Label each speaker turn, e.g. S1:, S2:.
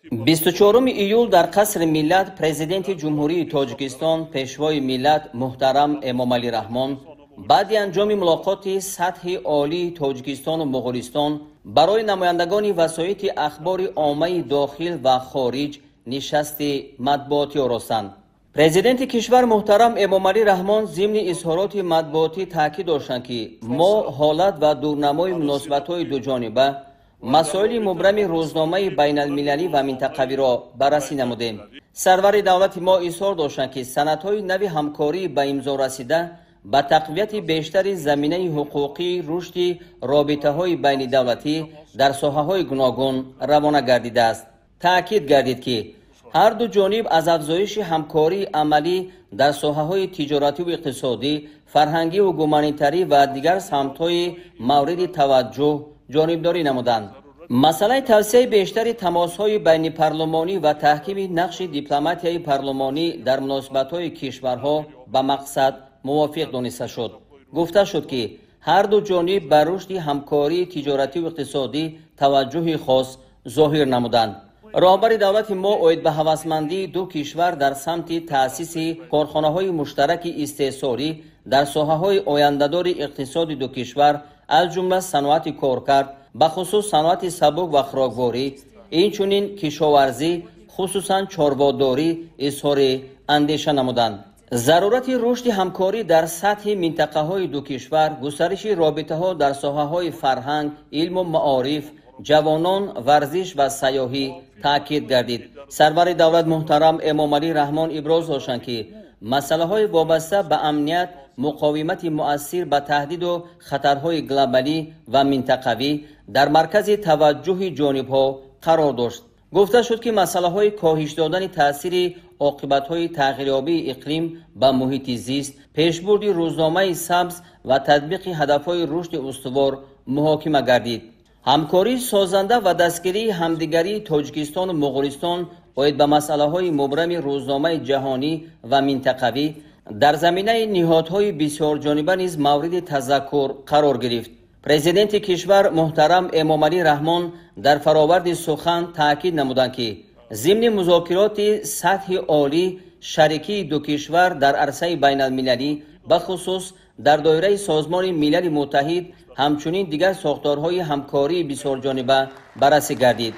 S1: 24 ایول در قصر ملت پرزیدنت جمهوری تاجیکستان پیشوای ملت محترم امامعلی رحمان بعد انجام ملاقات سطح عالی تاجیکستان و مغولستان برای نمایندگان وسایط اخبار عامه داخل و خارج نشست مطبوعاتی آراستند. پرزیدنت کشور محترم امامعلی رحمان ضمن اظهارات مطبوعاتی تاکید داشتند که ما حالت و دورنمای مناسبت‌های دوجانبه مسائل مبرم روزنامه بین المللی و منطقوی را بررسی نمودیم. سرور دولت ما اظهار داشتند که سندهای نوی همکاری به امضا رسیده با تقویت بیشتر زمینه حقوقی رشد رابطه‌های بین دولتی در ساحه‌های گوناگون روانه گردیده است. تأکید گردید که هر دو جانب از افزایش همکاری عملی در ساحه‌های تجارتی و اقتصادی، فرهنگی و گومانیتری و دیگر سمت‌های مورد توجه جانبداری نمودند. مسئله توسعه بیشتر تماس‌های بین پارلمانی و تحکیم نقش دیپلماتیای پارلمانی در مناسبت‌های کشورها به مقصد موافق دانسته شد. گفته شد که هر دو جانب بر رشد همکاری تجارتی و اقتصادی توجه خاص ظاهر نمودند. رهبر دولت ما اومید به هوسمندی دو کشور در سمت تأسیس کارخانه‌های مشترک استحصالی در ساحه‌های آینده‌دار اقتصاد دو کشور از جمله صنعت کارکرد به خصوص صنعت سبک و خوراکواری، اینچنین کشاورزی خصوصا چارواداری اظهار اندیشه نمودند. ضرورت رشد همکاری در سطح منطقه‌های دو کشور، گسترش رابطه‌ها در ساحه‌های فرهنگ، علم و معارف، جوانان، ورزش و سیاحی تاکید گردید. سرور دولت محترم امامعلی رحمان ابراز داشتند که مسائل وابسته به امنیت، مقاومت مؤثر به تهدید و خطرهای گلوبالی و منطقوی در مرکز توجه جانب‌ها قرار داشت. گفته شد که مسائل کاهش دادن تاثیر عاقبت‌های تغییریابی اقلیم به محیط زیست، پیشبرد روزنامه سبز و تطبیق هدف‌های رشد استوار محاکمه گردید. همکاری سازنده و دستگیری همدیگری تاجیکستان و مغولستان باید به مسائل مبرم روزنامه جهانی و منطقوی در زمینه نهادهای بسیار جانبه نیز مورد تذکر قرار گرفت. پرزیدنت کشور محترم امامعلی رحمان در فراورد سخن تاکید نمودند که ضمن مذاکرات سطح عالی شریکی دو کشور در عرصه بین المللی به خصوص در دایره سازمان ملل متحد همچنین دیگر ساختارهای همکاری بسیار جانبه بررسی گردید.